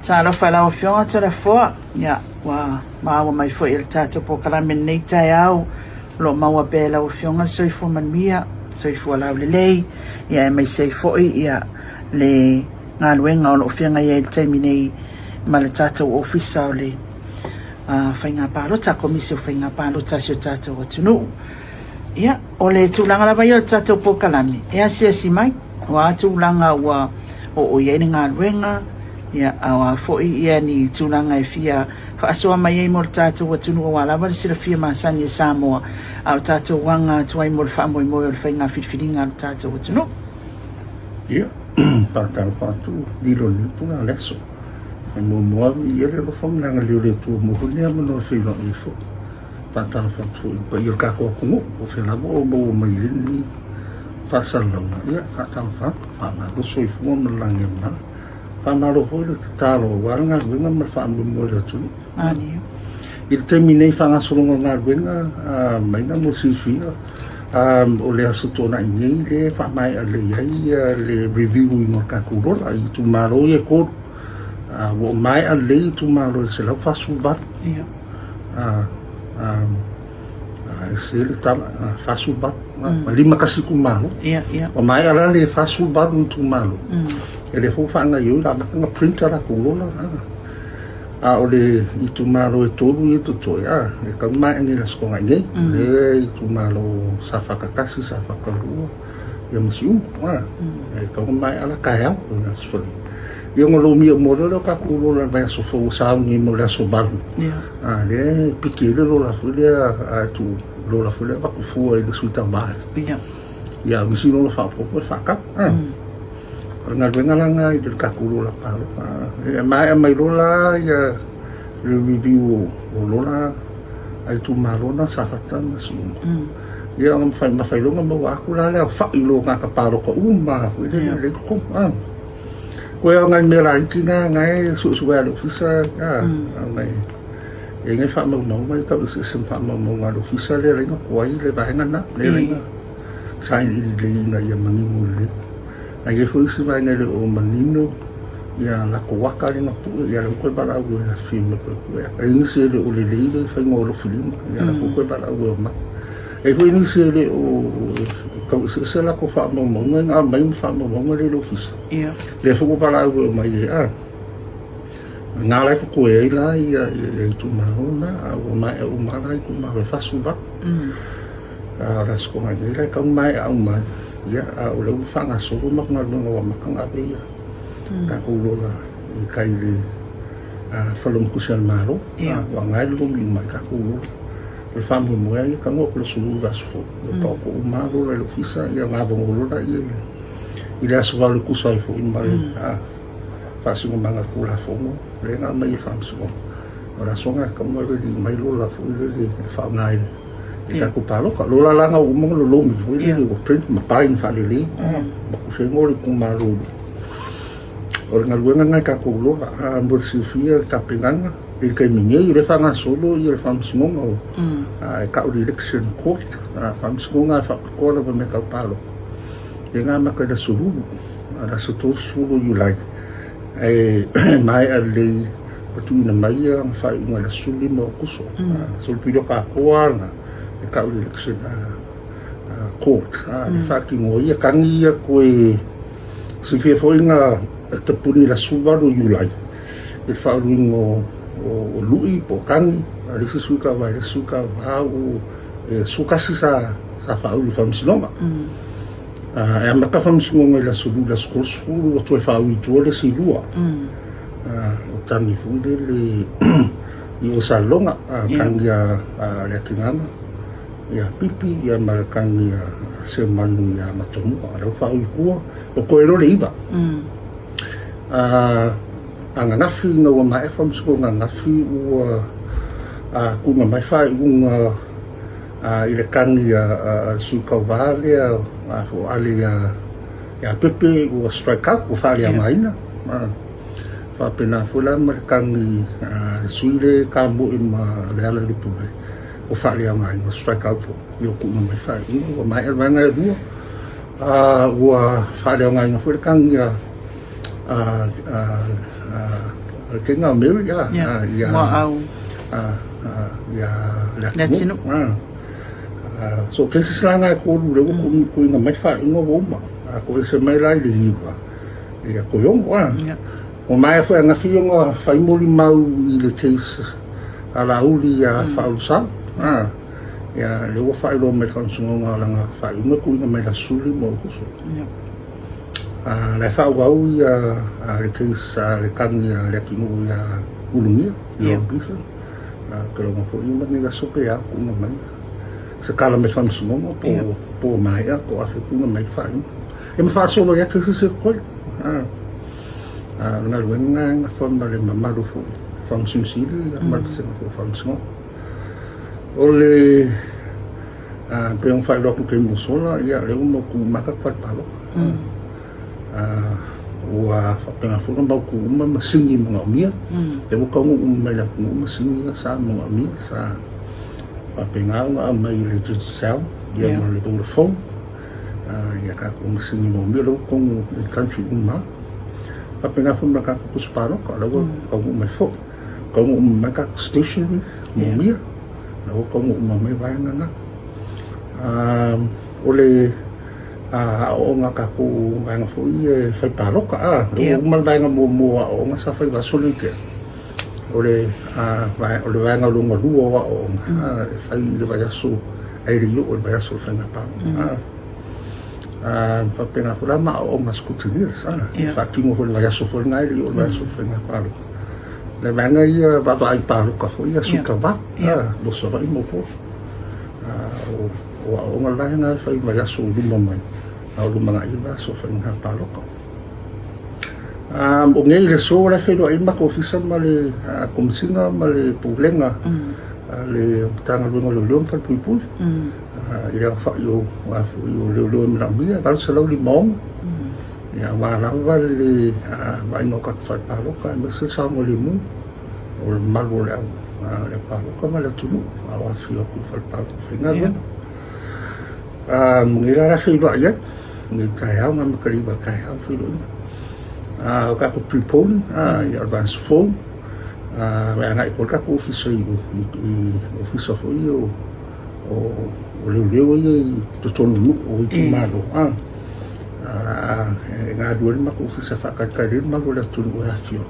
Tala whala o fionga tala fua. Ia, wa maawa mai fo il tata po karamen nei tai au. Lo maua bela o fionga soifua manmia, soifua lau le lei. Ia e mai seifoi ia le ngā luenga o lo fianga ia il taimi nei ma le tata o ofisa o le whainga pārota, komisi o whainga pārota si o tata o tunu. Ia, o le tūlanga la vai o tata o pokalami. Ia si mai, wa tūlanga ua o iei ngā luenga. Ia, awa foi ia ni tūlanga e fia whaasoa mai e mo le tata o tunu o wala. Wale sila fia maasani e Samoa. Au tata o wanga tuai mo le whaamoi moi o le whainga whitwhiringa o tata o tunu. Ia, pātau whātu, dilo ni puna leso. E mo moa mi ere lo wham nanga leo le tua mo hunea mo no whino i fo. Pātau whātu i pa i o kako kungu, o whenamo o mo mai e ni whasalonga. Ia, pātau whātu, whamaro soifua mo lange mana. Whamaro hoi le te tālo o waranga ruenga ma whaamru mo le atunu. Ani. I te temi nei whangasolonga ngā ruenga, maina mo sifia. O le aso tōna i ngei le whamai a le iai le review i ngā kakurora i tu maro i e kōru. Wo mai a le i tu maro i se lau whasu baru. Ia. E se le tala, whasu baru. Ma lima kasi ku maro. Ia, ia. O mai ala le whasu baru i tu maro. E le whanga iu la makanga printer a kurora. O le i tu maro e tōru i tu toi. E kau mai ni la skonga ngei. Le i tu maro sa whakakasi, sa whakarua. Ia masiu. E kau mai ala kaiau. Ia sfali. Ia ngolo mi o moro le ka kurora vai so fo sa ni mo le so baru. Ia. Le piki le lo la fulia a tu lo la fulia ba ku fu e de suita mai. Ia. Ia masiu lo fa po fa ka. Ngā ruenga langa i te kakuro la paro. E mai rola ia review o lola ai tu marona sa fatan na siu. Ia mawhai longa mau aku la lea whai lo ngā kaparo ka uma. Le ko. Koe o ngai mera iti ngai suesua le ofisa. Ngai e ngai wha mau mai ka usi sem wha mau ngā ofisa le ringa kuai le vahenga na. Le ringa. Sain i le ina ia mangimu le. Ai e foi se vai nele o manino ia la coaca ringa pu ia le koe bara u ia filme koe. Ai nisi le o le leile fai ngolo filima ia la koe bara u ma. Ai foi nisi le o kau se la ko fa mo mo nga mai fa mo mo le office. Ia. Le fo bara u mai ia. Nga la ko koe ai la ia le tu marona o mai o mai ko ma fa suba. Ras ko ngai le ka mai au mai. Ia o le whanga soro makanga lunga wa makanga ape ia. Ka kurola i kai le whalom kusel maro. Wa ngai lumi mai ka kurola. Le whamu moea ia ka ngok le suru vasfo. Le toko o maro le ofisa ia ngā vangolora ia. I le aso wale kusai fo in mare. Whasingo manga kula fongo. Le ngā mai e whamsingo. O la songa ka mwere di mai lola fo i le whaungai le. Ka ku palo ka lola langa o mo lo lomi fo ile o print ma pain fa le ma ku se ngori ku maru o nga luenga ngai ka ku lola a mo sifia ka pinganga il kai minye ile fa nga solo ile fa msmonga a ka o election court fa msmonga fa ko la me ka palo e nga ma ka da sulu ala so to sulu you like e mai ali tu na mai fa nga la sulu mo kuso so pido ka ko ana e ka uli election court. Le whaki ngō ia kangi ia koe si whia whoinga te puni la subaru iulai. E whaurui o lui po kangi, a resi suka vai resi suka vau e sukasi sa whauru whamsinonga. E amaka whamsinonga i la suru la suru o tue whauri tua le si lua. O tani fuide le i o salonga kangi a le tingama. Ia pipi ia marakani se manu ia matomu ala fa i kua o ko ero le iba anga nafi no ma e fam sko nga nafi u ku nga mai fa un i le kani su ka vale o ali ia pipi u strike up u fa ia maina fa pena fula marakani suile kambu im le ala le pule o whare a ngai, o strike out o yo kuna mai whare. O mai e ranga e rua. Ua whare a ngai na whare kangi ke ngā meu ia Wa au. ia Le tinu. so ke se slanga ko le ko ngā mai wha ingo woma ko se mai lai le hiwa ia ko yongo o mai foi nga fionga fai moli mau I le case ala uli a fausa ia le wo fai lo me konsungo nga langa fai me ku nga me la suli mo kuso la fa wa ia le case le kami le kinu ia ulungia ia bisa kalau mo foi me nga sope ya ku nga mai se kala me konsungo po mai ya ko afi ku nga mai fai e me fa solo ya que se ko nga luenga nga famba le mamaru fu function sili mal se ko function ole pe un fai lo ke mo sola ya le uno ku maka fa palo wa fa pe fu no ku ma masingi mo mia te mo ko me la ku masingi sa mo mia sa pa pe nga mai le tu sa ya ma le tu phone ya ka ku masingi mo mia lo ko country ma apa nga fun maka ku sparo ka lawo ko mo fo ko mo maka stationery mo mia lawo ko mo mai vai nga ole o nga ka ku vai nga fo I fai paro ka o mal vai nga mo o nga sa fai va solo ke ole vai nga lu nga lu o fai le vai so ai ri o vai so fai nga pa pena pula ma o mas kutiris fa kingo ho la so for ngai o la so fa nga palo le manga ia ba ba I palo ka fo ia suka ba do so va mo po o nga la nga fa I so du mai o du manga I ba so fa nga palo ka o ngai le so la fe do I ma ko fisa ma le komsinga ma le pulenga le tanga lu lo fa pui ia fa yo lo na mia dal se lo limong ia wa la va le va no ka fa palo ka me se sa mo limu o mal wo le palo ka ma le tunu wa fi ku fa palo finga ya ngira la fi do ya ni ka ya ma ka ri ba ka ya fi do ka ko prepone ia advance phone wa nga ko ka ko office I office of yo o leo ia to tonu o I malo nga duel ma ko ofisa fa ka rin ma ko la tunu ya fio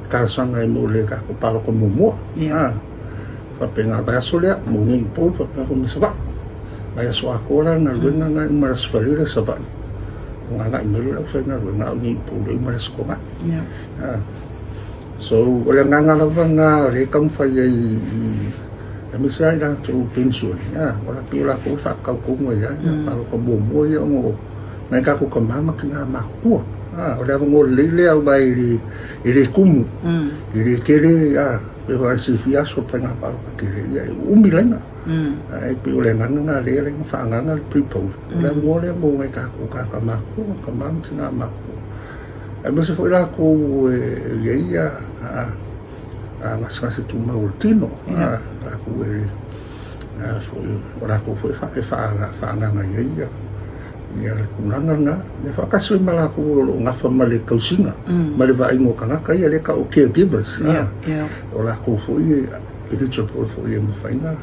ka sanga mo le ka ko palo ko mo fa penga ba so le mo ni po fa ko mi sa ba ba so akora na luenga nga ma sa falira sa ba nga me lo fa nga nga ni po le ma sa ko nga so wala nga nga le kam fa kami saya dah tu pensiun ya wala pila ko fa ka ko mo ya para ko bomo ya mo ngai ka ko mama kinga ma ko wala mo lele au bai ri kum ri kere ya pero si fia so pena para ka kere ya umilena ai pe ole nga le fa nga triple wala mo le mo ngai ka ko ka ma ko ka mama kinga ma ko ai mo se foi la ko ya mas kasi tuma ultimo aku ele foi ora ko foi fa nga ia ia kunanga nga ia fa kaso malaku nga fa male kausinga male va ingo kanga kai ele ka o caregivers ora ko foi ele chopo foi mo fainga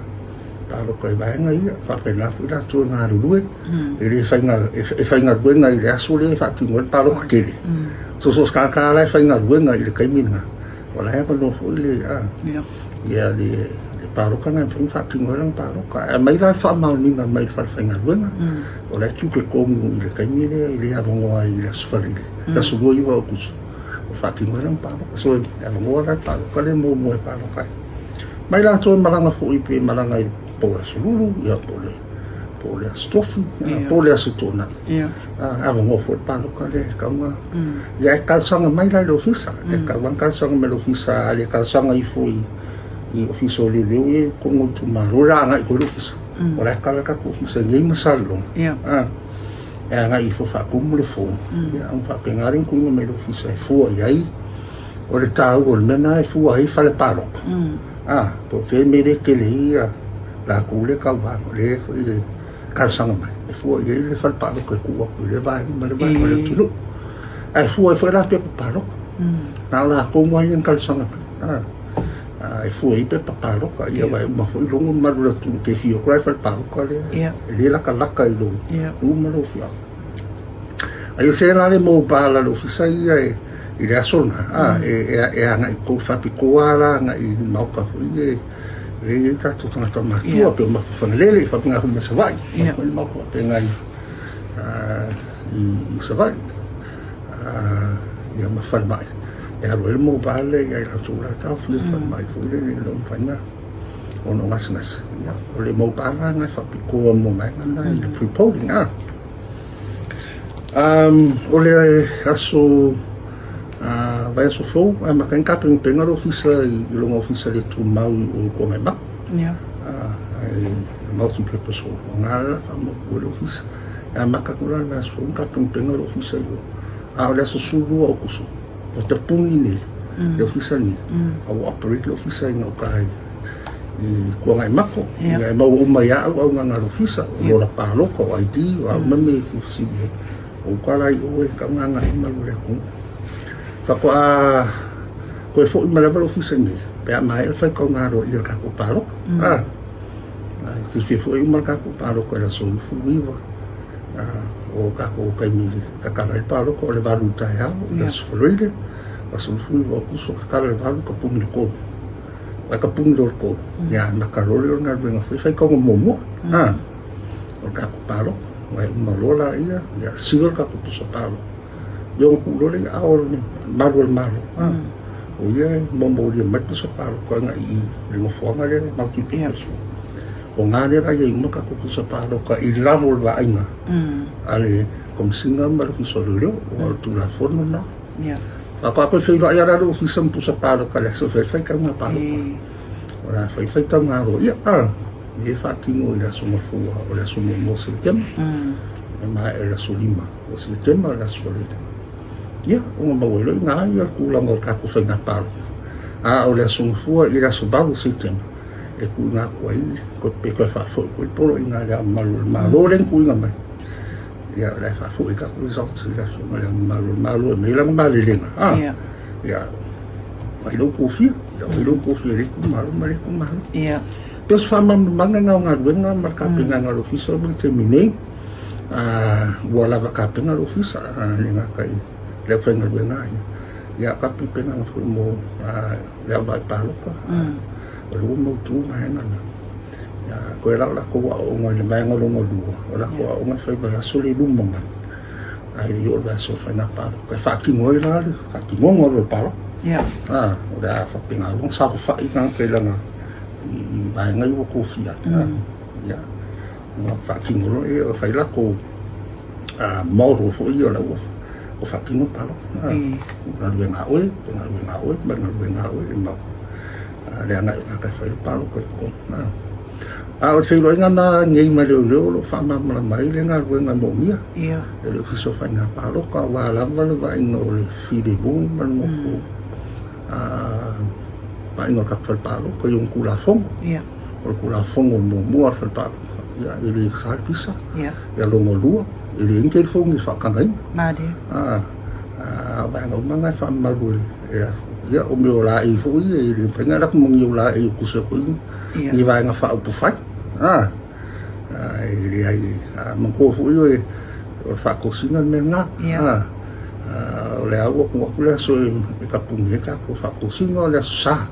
talo ko vai nga ia fa pena fu da tu na ruwe ele fainga buenga ile asule fa kingo talo ka kele so ska la fainga buenga ile kai minga wala ya ko no le ya le paro ka nga fun fa kingo lang paro ka mai la fa ma ni na mai fa nga buena wala tu ke ko mu le kamile ile ya bongo ai la sufari la sugo iwa ku fa kingo lang paro so ya bongo la paro ka le mo paro ka mai la to malanga fu ipe malanga po sululu ya po le stofi po le sutona bongo fu paro ka le ka ma ya kalsanga mai la lo fisa ka wan kalsanga me lo fisa le kalsanga I foi I office le e con tu marura nga I office ora kala ka office ngai masalo nga I fo fa como le fo ya un fa pengarin ku me lo office fo ai ora ta o mena fo ai fa le paro po fe me de que le ia la ku le ka va le ka sanga mai fo ai le fa paro ko ku le vai le tu ai fo la pe paro na la ko mai en kalsanga e foi pe paparo ka ia vai ma foi longo malu tu te fio ko fa paparo ka le la ka i lo ma lo fia ai se na le mo pa la lo fisa ia i le asona e anga i ko fa piko ala nga i mau ka foi le ta tu tanga ta ma tu pe ma fa le fa nga ma sa vai ko ma ko pe nga i sa vai ia ma fa mai e alo ele mo vale e la sura ta fi fa mai fu le lo fa na ono ngas ya le mo pala nga fa piko mo mai na i reporting o le aso vai aso flow ma kan ka ping penga lo ofisa i lo ofisa le tu mau o ko mai ba ya ai multi purpose o ngala mo ko lo ofisa ma ka kula na so ka ping penga lo ofisa yo le aso sulu o kusu o te pungi ni le ofisa ni au operate le ofisa i ngau kai i kua ngai mako ngai mau umai au nganga le ofisa o la paloko o ID o au mame ofisi ni o kalai o e ka nganga i malu le kung whako koe fo i malawa le ofisa ni pe a mai e whai kau ngaro i a kako paloko si fie fo i umal kako paloko e la solu fuiwa o kako kaimi kakala i paloko o le valu tai au i la sfolreide a sulfui o kuso kakala le valu ka pungi le kō wai ka pungi le kō ia makarole o ngā ruenga whai kaunga momo o kako paloko wai umalola ia sigar kako pusa paloko yung kulole i aolo ni malu o ia momo lia matu sa paloko nga i ringofuanga le mauti piasu o ngā lera ia inga kako pusa paloko i lamo le vainga ale komisinga maruki soluleo o tula fono na ako fai lo ia raro ofisa pusa paloko le so fai ka nga paloko ora fai ka nga ro ia e fa kingo ila suma fua o la suma mo se tem ma ela sulima o se tem la solida ia o ma welo nga ia kula mo ka ku fai nga paloko o la suma fua ila subalu se tem e ku nga ko ai ko pe ko fa fo ko polo ina la malo len ku nga mai ia la fa fo ka ku result la suma la malo me la malelenga ia mai lo ku fi le ku malo ia terus fama manga nga ruenga marka pinga nga ofisa mo terminate wala ba ka pinga ofisa nga kai le fenga ruenga ya ka pinga mo le ba paloko o mo tu mai na ya ko la ko o ngo le mai ngo lo la ko o nga fai ba soli lu mo ai yo ba so fa na pa ko fa ki ngo ila ka ki ngo lo pa ya o da fa pinga lo sa fa i nga pe la nga i ba nga yo ko fia ya no fa ki ngo e fa la ko mo ro fo i la o fa ki ngo pa na lu nga o no le ana ka fa pa lo ko o se lo ngana ngai ma lo fa ma mai le nga ruenga mo mia le fiso fa nga pa lo ka wa la va ingo le fi de mo ma mo ko pa ingo ka fa pa lo ko yung kula fong o kula fong mo mo fa pa ya ele sa pisa ya lo mo lu ele inkel fong ni fa ka ngai ma de ba ngo ma fa ma lu ya o me la i fu i le penga la mo yo la i ku so ko ni va nga fa pu fa ele ai mo ko fu i o fa ko singa me na o le awo ko le so e ka pu ni ka ko fa ko singa le sa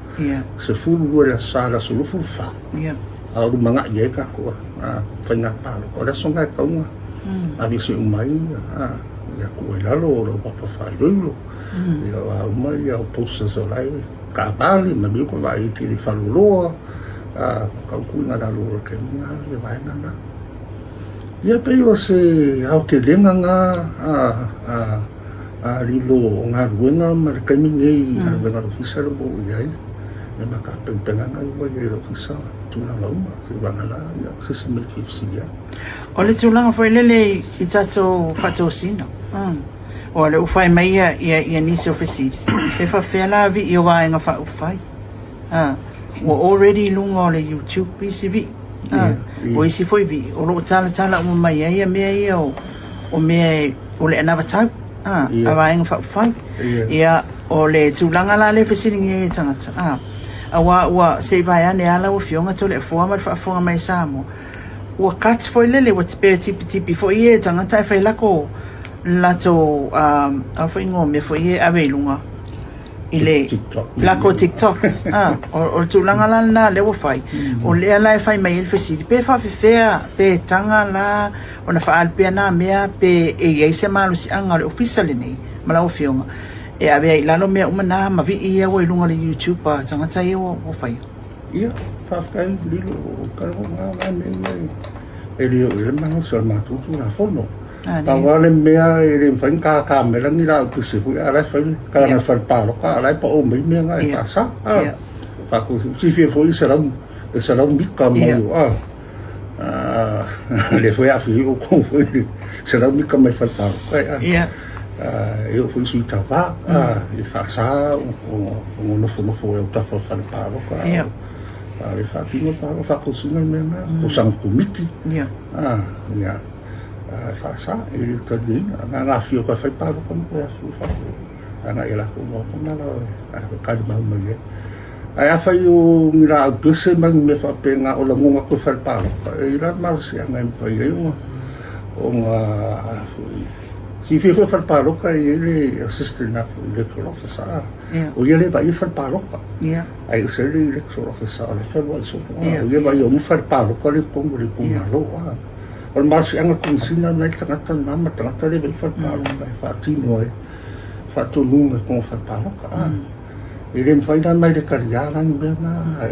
se fu lu le sa la so lu fu fa a lu manga ye ka ko fa nga pa ko le so nga ka un a vi se mai ya ko la lo pa fa lo yo mai ya posta so lai ka bali ma bi ko vai ti fa lo ka ku na da lo ke na ye vai na ya pe yo se au ke lenga nga li lo nga ruenga ma ka mi ngai na ba ofisa lo bo ya e ma ka penga nga yo ye lo ofisa tu la ma se va na la ya se se me fi si ya o le tulanga foi lele i tato patosino o le ufai mai ia nisi ofisiri e fa fela vi i wa nga fa ufai o already lunga o le YouTube PCV o isi foi vi o lo tala o mai ia me ia o me o le anava tau Ia. Awaenga whawhai. Ia. Ia o le tūlanga la le whesiringi e tangata. Awa ua se vai ane ala ua fionga tole e fua mara whaafonga mai Samoa. Ua kats foi lele ua tipea tipi foi e tangata e whai lako lato a foi ngō me foi e awe ilunga. Ile lako TikToks. O tūlanga la na le ua whai. O le ala e whai mai e whesiri. Pe whawhiwhea, pe tanga la, o na whaalpea na mea, pe e eise malu si anga le officially nei, mala o fionga. E awe ai lalo mea umana mavi ia wa ilunga le YouTube pa tangata e o whai. Ia, whawhai lilo o karo ngā nei. E lio ele mga sa matutu na whono. Kawale mea e le mwhain ka melangi la utu se hui alai whai ka na whalparo ka alai pa o mei mea ngai whasa. Whako si fia fwoi e sarau mika mai o le fwoi awhi o kou fwoi sarau mika mai whalparo ka e o fwoi sui tau wā e whasa o nofo e o tawha whalparo ka le whakino paro whako sunga mea na o sang kumiti whasa e le tani ngā whio ka whaiparo ka mkua whako nga e lako mo tana la kari mau mai e ai awhai o ngira au pese mangi me whapenga o la ngonga ko whalparo ka e ira marasi anga i mwhai e o ngā si whiwhi whalparo ka e le assistant na electoral officer o ia le vai whalparo ka ai se le electoral officer le whalwa i sopo o ia vai o mu whalparo ka le kongo le kungalo o le marasi anga kumisina nei tangata mama tangata le vai whalparo ka e whaatino e whaatonu me kongo whalparo ka e le mwhaina mai le kariarang mea na i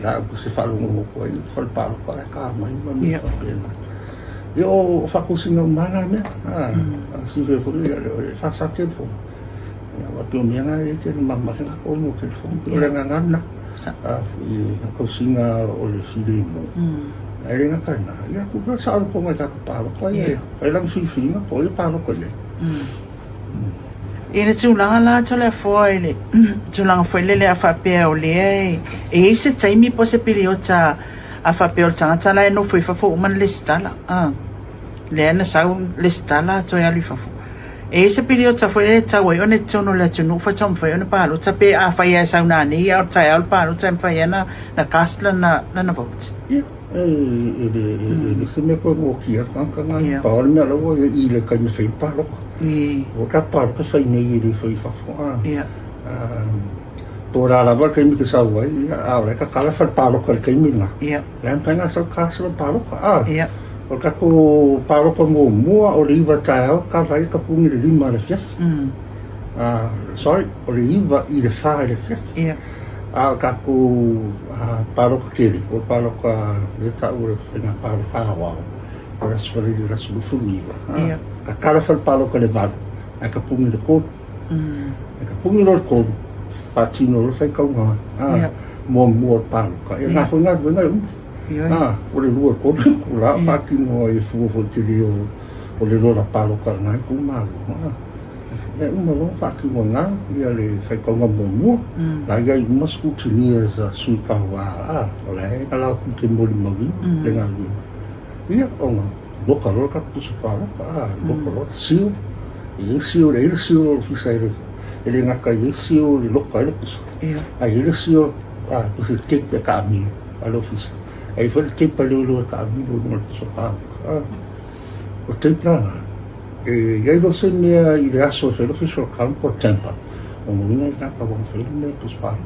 la uku se whalungo ko i whalparo ka e ka mai mami whapena e o whakusinga umana mea si whewhuri e whasa telefon ia wapio mea nga e ke mamarenga kono ke telefon o le ngangana i kusinga o le whiri mo e renga kaina ia kukura sa aru konga i kako paro ka e lang whiwhinga ko i paro ka e E le tūlanga la tole fōa e le tūlanga fōi lele a whapea o lea e eise taimi po se pili o ta a whapea o tangata la e no fōi whafo umana le stala lea na sau le stala toi alu whafo e eise pili o ta fōi lele ta wai o ne tono le tunu whatom whai o ne pālo ta pe a whai a sau nani i au tai au pālo ta mwhai ana na castla na vote ele se me koe ngō kia kankanga paole mea lawa i le kai me whai pālo o ka pālo ka whai nei i le whai whafo tō rā lawa kai mi ke sau ai au le ka kala whai pālo ka le kai minga le mpanga sau kāsala pālo ka o ka ko pālo ka ngō mua o le iwa tai au ka lai ka pungi le lima le fiafi o le iwa i le wha le fiafi ka ko paro ka kere o paro ka le tau re whenga paro ka awao o la sfari le rasu lufuniwa ka kalawhal paro ka le valu ka pungi le kōru ka pungi le kōru whatino le whai kaunga mua paro ka e ngā whenga whenga umi o le lua kōru ko la whatino e fuwa te leo o le lora paro ka ngai kumaru e uma lo whaki mo ngā, ia le whaikaunga mua, la ia i uma skutini e sa sui kawa o la e ka lau ke mori mawi, le ngā lui. Ia o ngā, loka loka pusu pāroka, loka loka, siu, e siu, le ele siu o fisa ele ngaka e siu le loka ele pusu. A ele siu, pusu kepe ka amiru, ale ofisa. E whare kepe leo leo ka amiru, o pusu pāroka. O tepe nana, iai lo se mea i le aso e whelo fiscal account ko tempa o moringa i kaka wang whelo mea tus paro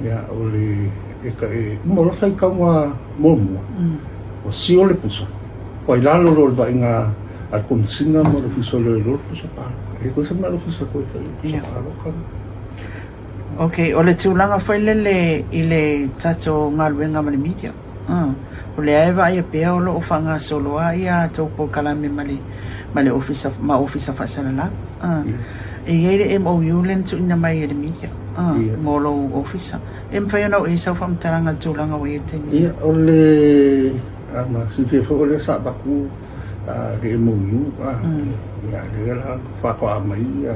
ia o le umaro whai kaunga mōmua o sio le puso o i lalo lo le wa inga a komisinga mo le fiscal le lo puso paro e ko se mea lo fiscal ko i puso paro ka o le tūlanga whai lele i le tato ngaluenga ma le media o le aewa ia pea o loo whanga soloa ia tōpo kalame male ofisa whasalala. E iei le MOU len tu ina mai e le media. Ngō lo ofisa. E mwhai anau e sau whamtaranga tūlanga wai e tēmi. Ia o le si whewha o le sāpaku le MOU. Ia le la whakoa mai ia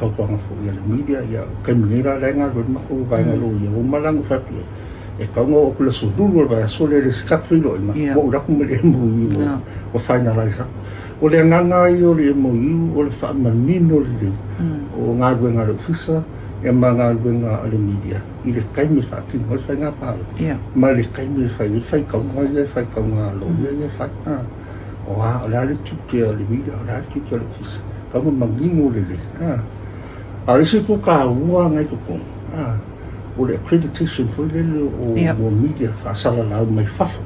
whakoanga fo ia le media. Ia kai mingira le ngā roi mako vai ngā lo ia o malangu whapia. e kaunga o kula sudulu va sole le skapfilo ima o ra kuma le mu o finalize o le nganga i o le mu o le fa manino le o nga wenga le fisa e manga wenga ale media i le kaimi fa ki mo fa nga pa ma le kaimi fa i fa kaunga lo ye fa o a le tutte le media o la tutte le fisa kamu mangingo le a le se ko ka ua ngai ko o le accreditation for le o media fa sala la mai fafo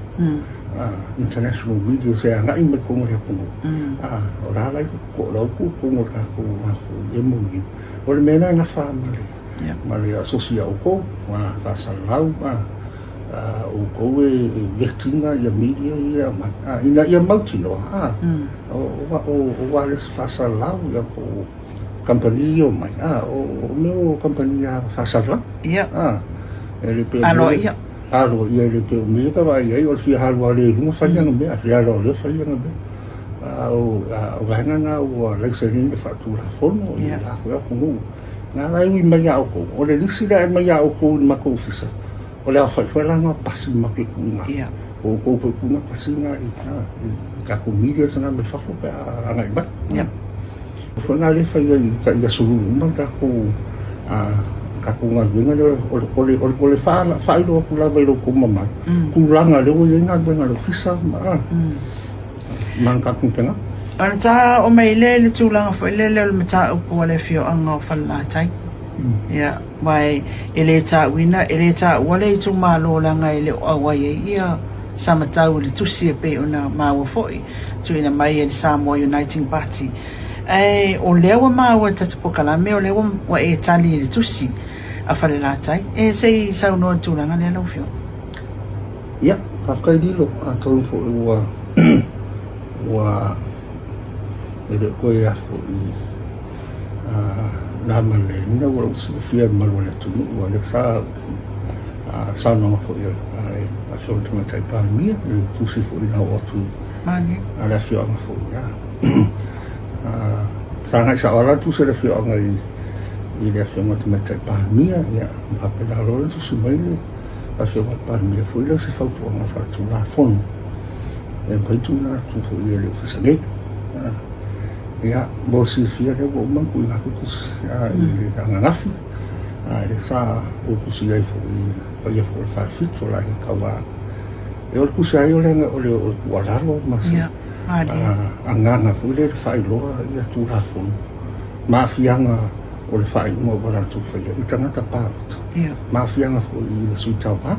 international media se anga i me ko le ko o la lai ko la ko ka ko e mo ni o le mena na fa ma le asocia o ko fa sala o ko e vestinga ia media ia ma ina ia mautino o wa le fa sala ia ko company o mai o meu company fa sala ele pe alo ia le pe me ka vai ai o fi halu ale no fa ia no me ia lo le fa ia no me o vanga na o le se ni fa tu la fono ia la ko no na lai wi mai au ko o le lisi da mai au ko ma ko fisa o le fa la ma pasi ma ke ku na o ko na pasi na ka ko media sana me fa fo pa ngai ba fo na le fa ia sulu ma ka ko nga wenga o le fa do ku la vai lo ku mama ku ranga le o nga wenga lo fisa man ka ku penga ana ta o mai le tulanga fo le mata ko le fio anga fa la tai ya mai ele ta wina ele ta wale tu malo la ngai le o ia sama tau le tusi pe ona maua foi tu ina mai e Samoa Uniting Party o lewa maua tatapokala me o lewa wa e tali le tusi a fale la tai sei sau no tulanga le lo fio ya ka kai dilo a ton fo wa ele ko ya fo na male na wa su fia malwala tu wa le sa no ko yo a so tu mai pa mi le tusi fo ina o tu mani ala fio ma fo ya sa ngai sa ora tu se le fio ngai i le fio ma tu mai pa mi ya a pe la ro tu su mai le a fio pa mi fo ile se fa tu ma fa tu la fon e poi tu na tu fo ile fo sa ngai ya bo si fia ke bo man ku na ku ya ile nga ngafi le sa o ku si ai fo i fo fa fit to la ka wa e o ku sa yo le o le o la lo ma ya anga fu le fa lo ya tu la fo ma fianga o le fa mo bala tu fa i tanga ta pa ma fianga fo i le su ta pa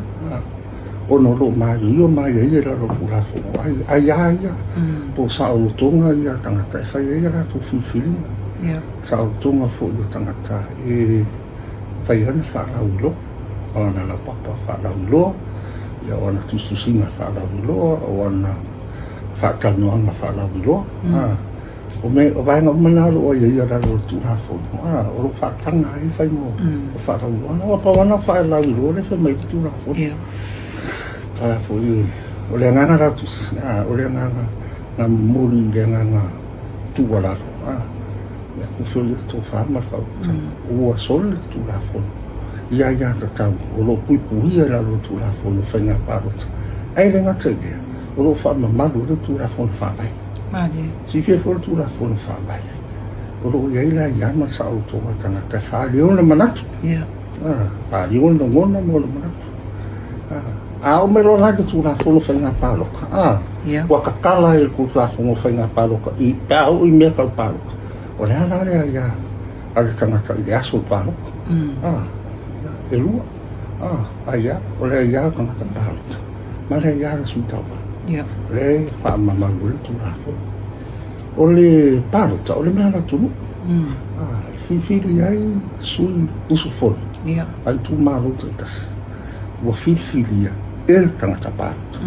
o no lo ma yo ma ye la ro pu la fo ai po sa o tonga ia tanga ta fa ye la tu fi feeling sa o tonga fo yo tanga ta fa ye na fa la ulo ona la papa fa la ulo ya ona tu su singa fa la ulo ona fa ka no na fa la ulo o me o vai ngam na lo ye ya la ro tu la fo o fa tanga ai fa mo fa la ulo ona pa wana fa la ulo le fa mai tu la fo foi o le nganga la tu o le nganga na muri le nganga tu wala ya ku so ye to fa ma fa o sol tu la fo ya ta ta o lo pui pui la lo tu la fo no fa nga pa ro ai le nga tege o lo fa ma lo tu la fo fa vai mani si fe fo tu la fo fa vai o lo ya ila ya ma sa o to ta na ta fa le o na manatu pa le o no ngona mo lo manatu o me lo la tu la fo fa nga pa lo wa ka kala e ku la fo fa nga pa lo i pa o i me ka pa lo o la ya ale tanga ta i aso pa lo e lua aia o le ia ka ta pa lo ma le ia su ta pa le pa ma tu la fo o le pa lo ta o le me la tu fi ai su usu fo ai tu ma lo ta wa fi el tangata parot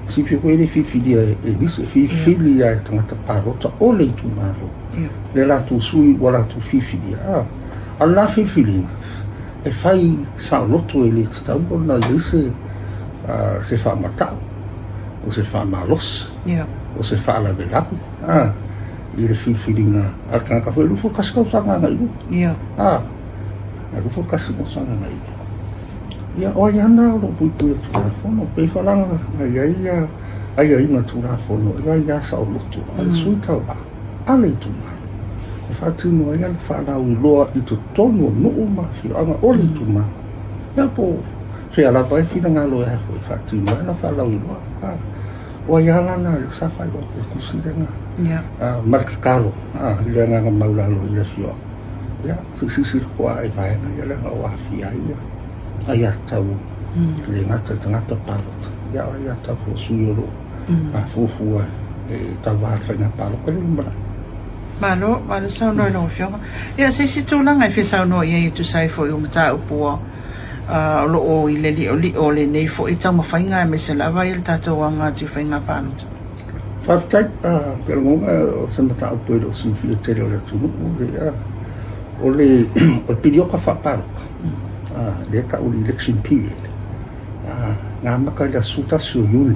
si fi ko ele fi e bis fi ia tangata parot o le tu malo le la tu sui wala tu fi alla fi e fai sa lotto ele sta un na lese se fa mata o se fa malos o se fa la vela ile fi na alkan ka foi lu fo kasko sa na iu lu fo kasko sa na iu ia o yana lo pui tula fono pe falanga ai inga tula fono ia sa o lutu ale suita wa ale tuma e fatino ia fala u loa i to tono no ma fi anga ole tuma ia po se ala vai fina ngalo e fatino ia fala u loa o ia lana le sa fai lo kusirenga ya marka kalo ile nga maulalo ile fio ya sisi kwa ai vai na ile nga wa fi ai tau le ngata parot ya tau suyo fufu tawar fina parot ko lumba malo sa no no fio ya se si tu langa fi sa no ye tu sai fo yung ta upo lo o ile li o le nei fo ita ma fainga me se lava il tata wanga tu fainga parot Faftai, pero mo se mata o puedo sufi o tere o le tunu o le pidio ka whaparo le ka o election period ngā maka le suta sio yuni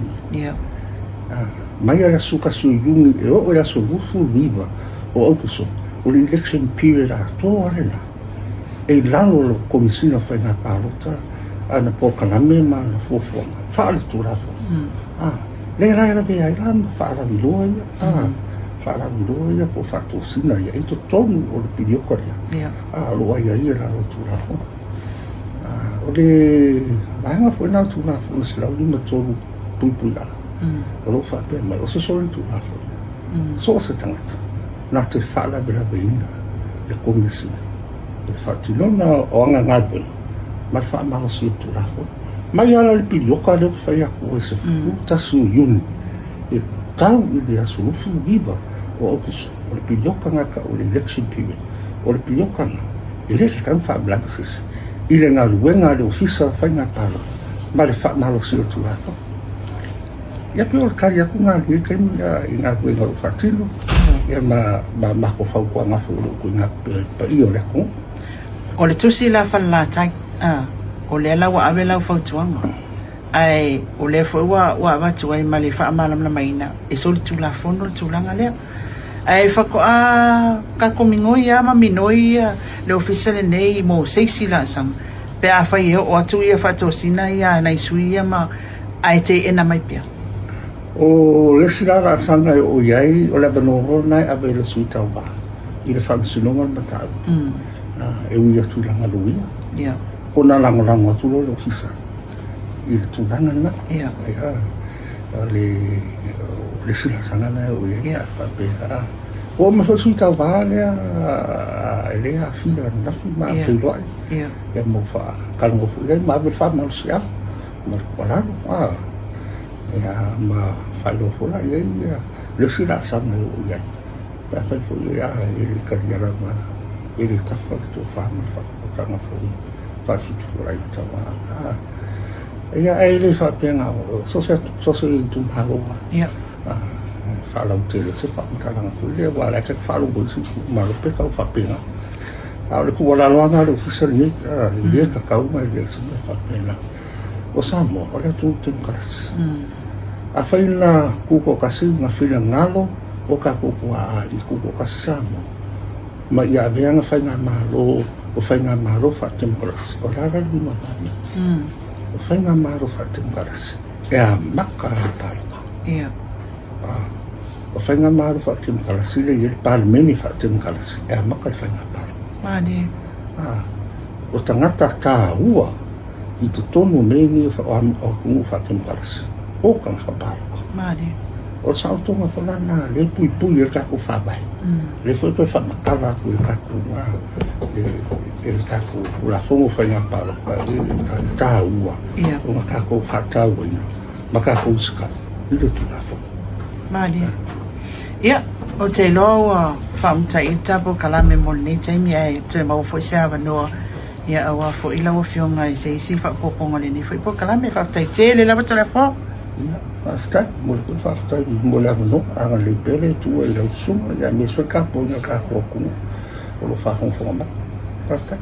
mai le suka sio yuni e o le so lufu riva o aupuso o le election period a tō arena e lalo lo komisina whainga parota ana po kalame ma na fofonga whaale tūrafo le rai la be ai lam fala viloia po fato sina ia ito tonu o le pidio korea lo ai la lo tura o le manga foi na tuna fo se la lima tolu pupula o lo fa pe ma o se solo tuna fo so se tangata na te fala bela beina le komisina le fatu nona o anga ngabe ma fa ma so tuna fo mai ala le pilioka le fai aku ese ta su yuni e tau i le asulufu viva o okusu o le pilioka ngaka o le election period o le pilioka nga i le ke kan fa blanksis i le ngā luenga le ofisa fai ngā palo ma le fa malo si o tulafa ia pe o le kari aku ngā li kai i ngā luenga o fatino ia ma ko fau kua ngafu o ngā pa i o le ku o le tusi la fala tai o le la wa ave la fautuanga ai o le fo wa watu ai mali fa malam la maina e so tu la fondo tu langa le ai fa ko ka komingo ia ma minoi le official nei mo sei sila sang pe a fa ia o atu ia fa to sina ia na isuia ma ai te ena mai pia o le sila la sanga o iai o le bano nai ave le suita ba i le famsunonga mata e uia tu langa luia ia o na lango tu lo ofisa i tu danga na le sila sanga na o ia fa pe o ma fa suita vale ele a fila na fi ma fe lo ia mo fa kalmo fu ia ma be fa ma sia ma kola ia ma fa lo fu la ia le sila sanga o ia pa fa fu ia ele kariera ma ele ta fa tu fa ma fa ka ma fu fitu rai tama ia ai le fa penga so se tu halo ia fa la utile se fa kala na le wala ka fa lo bo si ma lo pe ka fa penga le ku wala lo na le ofisa ni ile ka ka uma ile se fa penga o samo o le tu tem karas a fa ina ku ko kasi na fila ngalo o ka ku a i ku ko kasi samo ma ia venga fa na malo o whainga maro whatem karas. O rara lima nami. O whainga maro whatem karas. E a maka e paraka. Ia. O whainga maro whatem karas. Ile i parmeni whatem karas. E a maka e whainga paraka. Mani. O tangata tā ua i tu tonu mengi o kungu whatem karas. O kanga paraka. Mani. O sautonga whanana le pui pui e kako whabai. Le foi koe whamakala ku e kako e kako ula whongo whainga paraka e tā ua. O ma kako whatau ina. Ma kako uska. Ile tu la whongo. Mani. Ia, o te loa whamta i tapo kalame moni taimi ai te mau fo se awa noa. Ia awa fo ila o fionga i se isi whapoponga le ni fo i po kalame whakta i te le lawa tala who. Ia. After mulai fakta mulai no angan lebele tu ai lau suma ya meswa ka po nga ka ko kuno o lo fa hon fo ma after